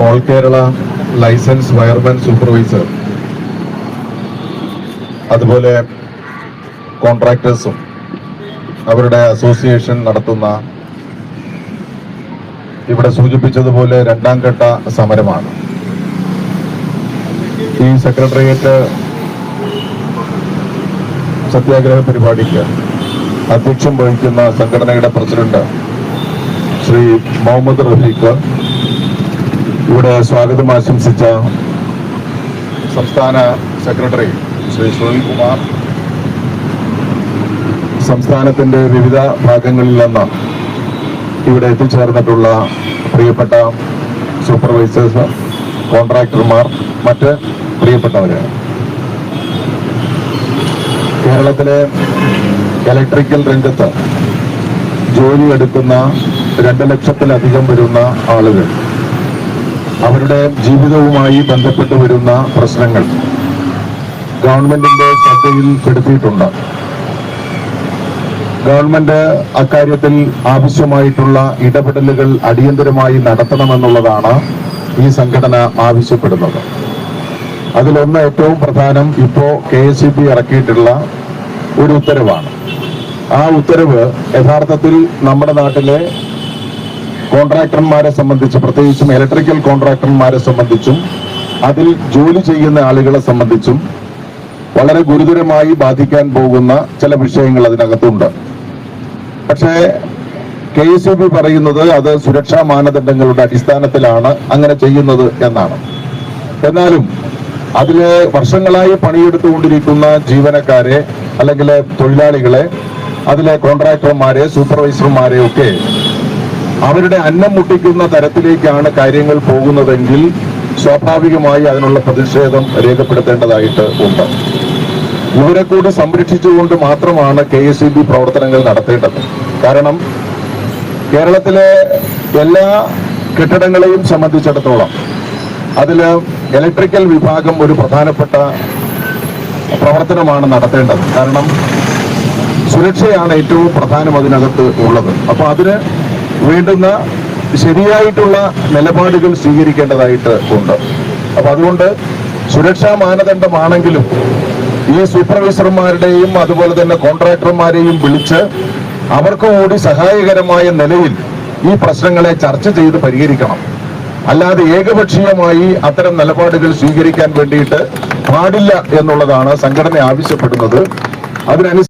All Kerala licence wireman supervisor അതുപോലെ കോൺട്രാക്ടേഴ്സും അവരുടെ അസോസിയേഷൻ നടത്തുന്ന ഇവിടെ സൂചിപ്പിച്ചതുപോലെ രണ്ടാം ഘട്ട സമരമാണ്. ഈ സെക്രട്ടേറിയറ്റ് സത്യാഗ്രഹ പരിപാടിക്ക് അധ്യക്ഷം വഹിക്കുന്ന സംഘടനയുടെ പ്രസിഡന്റ് ശ്രീ മുഹമ്മദ് റഫീഖ്, ഇവിടെ സ്വാഗതം ആശംസിച്ച സംസ്ഥാന സെക്രട്ടറി ശ്രീ സുനിൽകുമാർ, സംസ്ഥാനത്തിന്റെ വിവിധ ഭാഗങ്ങളിൽ നിന്ന് ഇവിടെ എത്തിച്ചേർന്നിട്ടുള്ള പ്രിയപ്പെട്ട സൂപ്പർവൈസേഴ്സ്, കോൺട്രാക്ടർമാർ, മറ്റ് പ്രിയപ്പെട്ടവരാണ്. കേരളത്തിലെ ഇലക്ട്രിക്കൽ രംഗത്ത് ജോലിയെടുക്കുന്ന 2 ലക്ഷത്തിലധികം വരുന്ന ആളുകൾ അവരുടെ ജീവിതവുമായി ബന്ധപ്പെട്ട് വരുന്ന പ്രശ്നങ്ങൾ ഗവൺമെന്റിന്റെ ശ്രദ്ധയിൽപ്പെടുത്തിയിട്ടുണ്ട്. ഗവൺമെന്റ് അക്കാര്യത്തിൽ ആവശ്യമായിട്ടുള്ള ഇടപെടലുകൾ അടിയന്തരമായി നടത്തണമെന്നുള്ളതാണ് ഈ സംഘടന ആവശ്യപ്പെടുന്നത്. അതിലൊന്ന് ഏറ്റവും പ്രധാനം ഇപ്പോൾ KSEB ഇറക്കിയിട്ടുള്ള ഒരു ഉത്തരവാണ്. ആ ഉത്തരവ് യഥാർത്ഥത്തിൽ നമ്മുടെ നാട്ടിലെ കോൺട്രാക്ടർമാരെ സംബന്ധിച്ച്, പ്രത്യേകിച്ചും ഇലക്ട്രിക്കൽ കോൺട്രാക്ടർമാരെ സംബന്ധിച്ചും അതിൽ ജോലി ചെയ്യുന്ന ആളുകളെ സംബന്ധിച്ചും വളരെ ഗുരുതരമായി ബാധിക്കാൻ പോകുന്ന ചില വിഷയങ്ങൾ അതിനകത്തുണ്ട്. പക്ഷേ KSEB പറയുന്നത് അത് സുരക്ഷാ മാനദണ്ഡങ്ങളുടെ അടിസ്ഥാനത്തിലാണ് അങ്ങനെ ചെയ്യുന്നത് എന്നാണ്. എന്നാലും അതിലെ വർഷങ്ങളായി പണിയെടുത്തുകൊണ്ടിരിക്കുന്ന ജീവനക്കാരെ അല്ലെങ്കിൽ തൊഴിലാളികളെ, അതിലെ കോൺട്രാക്ടർമാരെ, സൂപ്പർവൈസർമാരെ ഒക്കെ അവരുടെ അന്നം മുട്ടിക്കുന്ന തരത്തിലേക്കാണ് കാര്യങ്ങൾ പോകുന്നതെങ്കിൽ സ്വാഭാവികമായി അതിനുള്ള പ്രതിഷേധം രേഖപ്പെടുത്തേണ്ടതായിട്ട് ഉണ്ട്. ഇവരെ കൂടി സംരക്ഷിച്ചുകൊണ്ട് മാത്രമാണ് KSEB പ്രവർത്തനങ്ങൾ നടത്തേണ്ടത്. കാരണം കേരളത്തിലെ എല്ലാ കെട്ടിടങ്ങളെയും സംബന്ധിച്ചിടത്തോളം അതിൽ ഇലക്ട്രിക്കൽ വിഭാഗം ഒരു പ്രധാനപ്പെട്ട പ്രവർത്തനമാണ് നടത്തേണ്ടത്. കാരണം സുരക്ഷയാണ് ഏറ്റവും പ്രധാനം അതിനകത്ത് ഉള്ളത്. അപ്പോൾ അതിന് വേണ്ടുന്ന ശരിയായിട്ടുള്ള നിലപാടുകൾ സ്വീകരിക്കേണ്ടതായിട്ട് ഉണ്ട്. അപ്പോൾ അതുകൊണ്ട് സുരക്ഷാ മാനദണ്ഡമാണെങ്കിലും ഈ സൂപ്പർവൈസർമാരുടെയും അതുപോലെ തന്നെ കോൺട്രാക്ടർമാരെയും വിളിച്ച് അവർക്ക് കൂടി സഹായകരമായ നിലയിൽ ഈ പ്രശ്നങ്ങളെ ചർച്ച ചെയ്ത് പരിഹരിക്കണം. അല്ലാതെ ഏകപക്ഷീയമായി അത്തരം നിലപാടുകൾ സ്വീകരിക്കാൻ വേണ്ടിയിട്ട് പാടില്ല എന്നുള്ളതാണ് സംഘടന ആവശ്യപ്പെടുന്നത്. അതിനനുസരിച്ച്